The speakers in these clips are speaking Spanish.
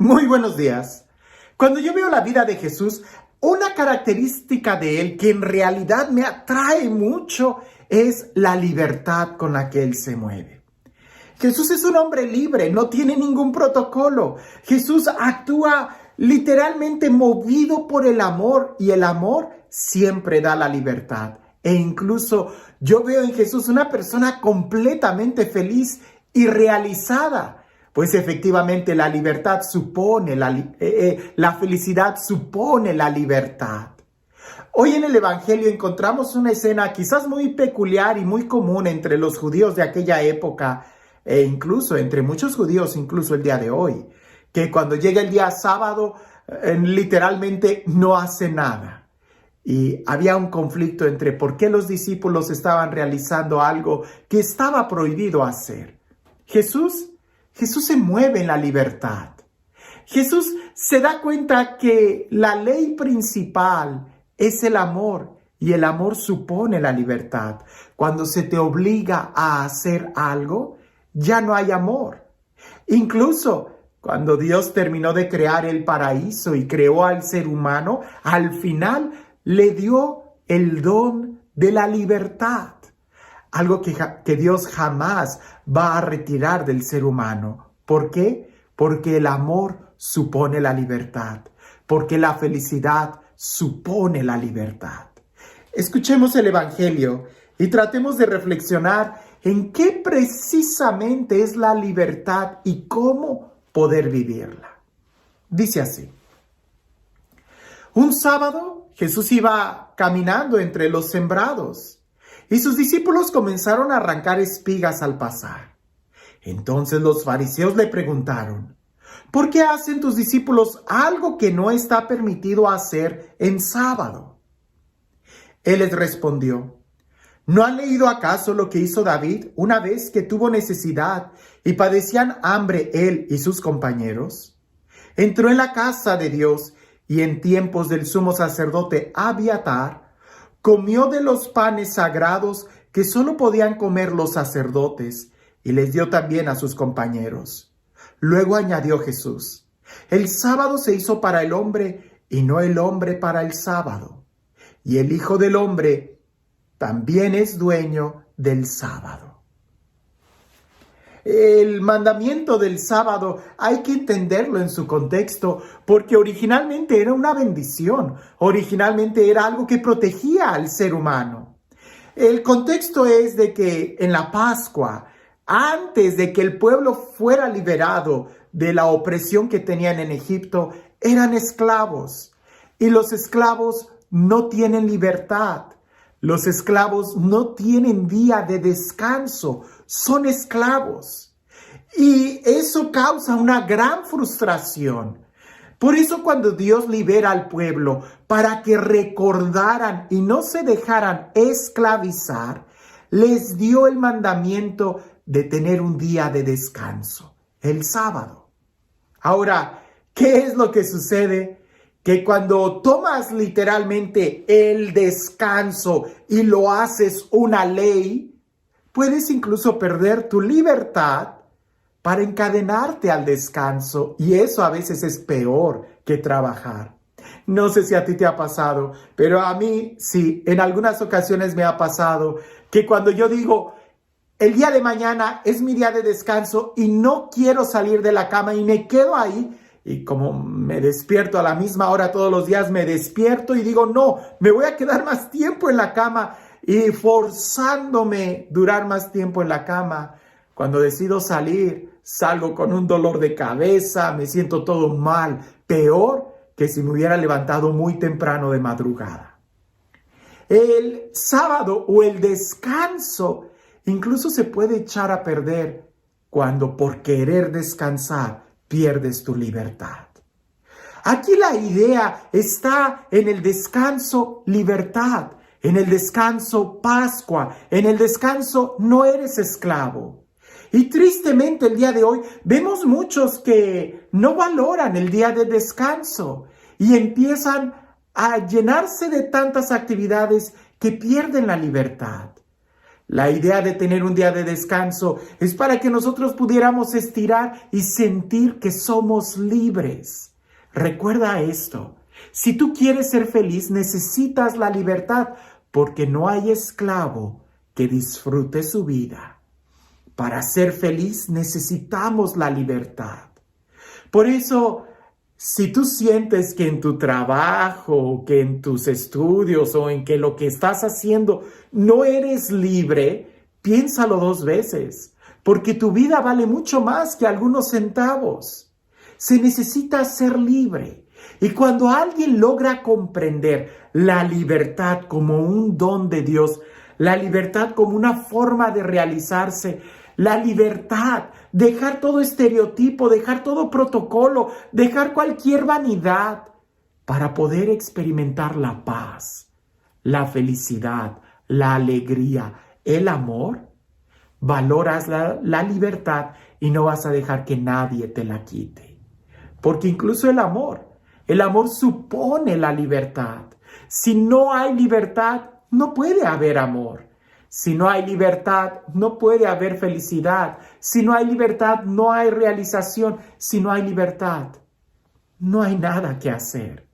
Muy buenos días. Cuando yo veo la vida de Jesús, una característica de él que en realidad me atrae mucho es la libertad con la que él se mueve. Jesús es un hombre libre, no tiene ningún protocolo. Jesús actúa literalmente movido por el amor y el amor siempre da la libertad. E incluso yo veo en Jesús una persona completamente feliz y realizada. Pues efectivamente la libertad supone, la felicidad supone la libertad. Hoy en el Evangelio encontramos una escena quizás muy peculiar y muy común entre los judíos de aquella época e incluso entre muchos judíos, incluso el día de hoy, que cuando llega el día sábado literalmente no hace nada. Y había un conflicto entre por qué los discípulos estaban realizando algo que estaba prohibido hacer. Jesús se mueve en la libertad. Jesús se da cuenta que la ley principal es el amor y el amor supone la libertad. Cuando se te obliga a hacer algo, ya no hay amor. Incluso cuando Dios terminó de crear el paraíso y creó al ser humano, al final le dio el don de la libertad. Algo que Dios jamás va a retirar del ser humano. ¿Por qué? Porque el amor supone la libertad. Porque la felicidad supone la libertad. Escuchemos el Evangelio y tratemos de reflexionar en qué precisamente es la libertad y cómo poder vivirla. Dice así. Un sábado Jesús iba caminando entre los sembrados. Y sus discípulos comenzaron a arrancar espigas al pasar. Entonces los fariseos le preguntaron, ¿por qué hacen tus discípulos algo que no está permitido hacer en sábado? Él les respondió, ¿no han leído acaso lo que hizo David una vez que tuvo necesidad y padecían hambre él y sus compañeros? Entró en la casa de Dios y en tiempos del sumo sacerdote Abiatar, comió de los panes sagrados que solo podían comer los sacerdotes y les dio también a sus compañeros. Luego añadió Jesús, el sábado se hizo para el hombre y no el hombre para el sábado. Y el Hijo del Hombre también es dueño del sábado. El mandamiento del sábado hay que entenderlo en su contexto porque originalmente era una bendición, originalmente era algo que protegía al ser humano. El contexto es de que en la Pascua, antes de que el pueblo fuera liberado de la opresión que tenían en Egipto, eran esclavos y los esclavos no tienen libertad. Los esclavos no tienen día de descanso, son esclavos. Y eso causa una gran frustración. Por eso cuando Dios libera al pueblo para que recordaran y no se dejaran esclavizar, les dio el mandamiento de tener un día de descanso, el sábado. Ahora, ¿qué es lo que sucede? Que cuando tomas literalmente el descanso y lo haces una ley, puedes incluso perder tu libertad para encadenarte al descanso. Y eso a veces es peor que trabajar. No sé si a ti te ha pasado, pero a mí sí, en algunas ocasiones me ha pasado que cuando yo digo, el día de mañana es mi día de descanso y no quiero salir de la cama y me quedo ahí, y como me despierto a la misma hora todos los días, me despierto y digo, no, me voy a quedar más tiempo en la cama y forzándome durar más tiempo en la cama. Cuando decido salir, salgo con un dolor de cabeza, me siento todo mal, peor que si me hubiera levantado muy temprano de madrugada. El sábado o el descanso incluso se puede echar a perder cuando por querer descansar pierdes tu libertad. Aquí la idea está en el descanso libertad, en el descanso Pascua, en el descanso no eres esclavo. Y tristemente el día de hoy vemos muchos que no valoran el día de descanso y empiezan a llenarse de tantas actividades que pierden la libertad. La idea de tener un día de descanso es para que nosotros pudiéramos estirar y sentir que somos libres. Recuerda esto. Si tú quieres ser feliz, necesitas la libertad, porque no hay esclavo que disfrute su vida. Para ser feliz necesitamos la libertad. Por eso, si tú sientes que en tu trabajo, que en tus estudios o en que lo que estás haciendo no eres libre, piénsalo 2 veces, porque tu vida vale mucho más que algunos centavos. Se necesita ser libre. Y cuando alguien logra comprender la libertad como un don de Dios, la libertad como una forma de realizarse, la libertad, dejar todo estereotipo, dejar todo protocolo, dejar cualquier vanidad para poder experimentar la paz, la felicidad, la alegría, el amor, valoras la libertad y no vas a dejar que nadie te la quite. Porque incluso el amor supone la libertad. Si no hay libertad, no puede haber amor. Si no hay libertad, no puede haber felicidad. Si no hay libertad, no hay realización. Si no hay libertad, no hay nada que hacer.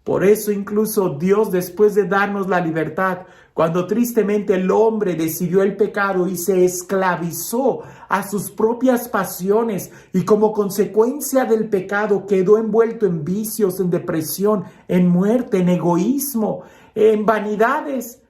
Por eso incluso Dios, después de darnos la libertad, cuando tristemente el hombre decidió el pecado y se esclavizó a sus propias pasiones y como consecuencia del pecado quedó envuelto en vicios, en depresión, en muerte, en egoísmo, en vanidades,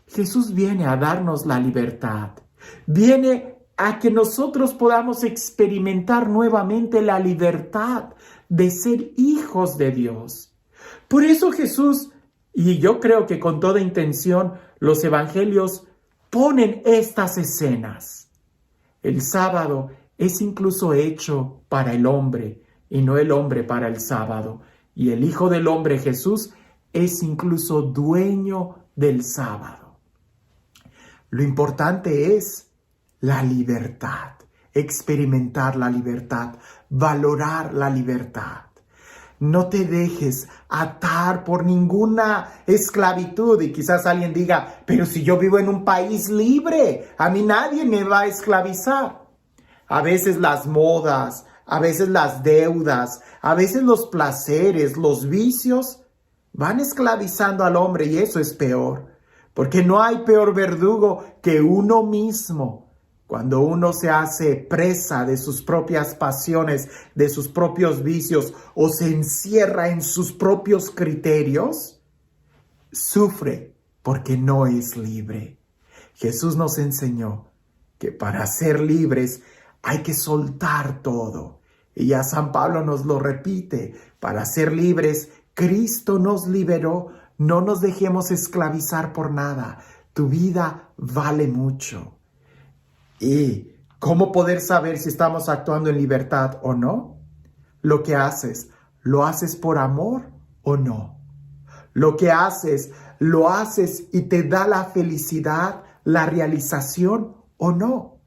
Jesús viene a darnos la libertad. Viene a que nosotros podamos experimentar nuevamente la libertad de ser hijos de Dios. Por eso Jesús, y yo creo que con toda intención, los evangelios ponen estas escenas. El sábado es incluso hecho para el hombre y no el hombre para el sábado. Y el Hijo del Hombre, Jesús, es incluso dueño del sábado. Lo importante es la libertad, experimentar la libertad, valorar la libertad. No te dejes atar por ninguna esclavitud. Y quizás alguien diga, pero si yo vivo en un país libre, a mí nadie me va a esclavizar. A veces las modas, a veces las deudas, a veces los placeres, los vicios van esclavizando al hombre y eso es peor. Porque no hay peor verdugo que uno mismo. Cuando uno se hace presa de sus propias pasiones, de sus propios vicios, o se encierra en sus propios criterios, sufre porque no es libre. Jesús nos enseñó que para ser libres hay que soltar todo. Y ya San Pablo nos lo repite, para ser libres, Cristo nos liberó. No nos dejemos esclavizar por nada. Tu vida vale mucho. ¿Y cómo poder saber si estamos actuando en libertad o no? Lo que haces, ¿lo haces por amor o no? Lo que haces, ¿lo haces y te da la felicidad, la realización o no?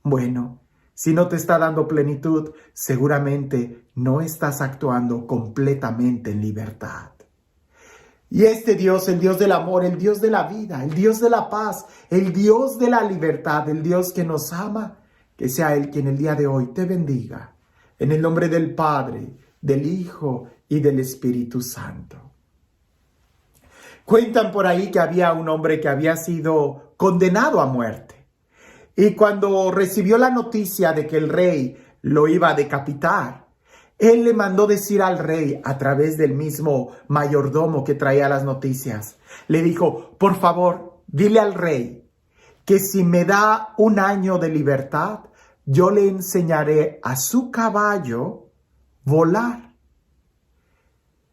Bueno, si no te está dando plenitud, seguramente no estás actuando completamente en libertad. Y este Dios, el Dios del amor, el Dios de la vida, el Dios de la paz, el Dios de la libertad, el Dios que nos ama, que sea Él quien el día de hoy te bendiga. En el nombre del Padre, del Hijo y del Espíritu Santo. Cuentan por ahí que había un hombre que había sido condenado a muerte. Y cuando recibió la noticia de que el rey lo iba a decapitar, él le mandó decir al rey a través del mismo mayordomo que traía las noticias. Le dijo, por favor, dile al rey que si me da 1 año de libertad, yo le enseñaré a su caballo volar.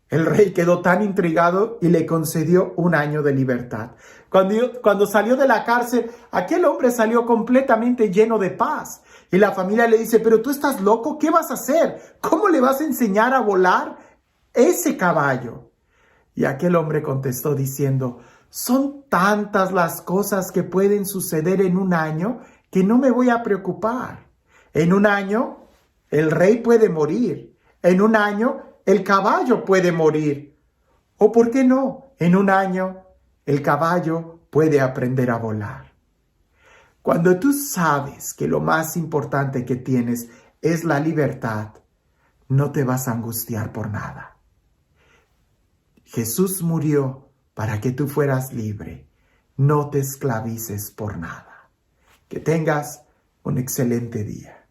El rey quedó tan intrigado y le concedió 1 año de libertad. Cuando salió de la cárcel, aquel hombre salió completamente lleno de paz. Y la familia le dice, pero tú estás loco, ¿qué vas a hacer? ¿Cómo le vas a enseñar a volar ese caballo? Y aquel hombre contestó diciendo, son tantas las cosas que pueden suceder en 1 año que no me voy a preocupar. En 1 año, el rey puede morir. En 1 año, el caballo puede morir. O ¿por qué no? En 1 año, el caballo puede aprender a volar. Cuando tú sabes que lo más importante que tienes es la libertad, no te vas a angustiar por nada. Jesús murió para que tú fueras libre. No te esclavices por nada. Que tengas un excelente día.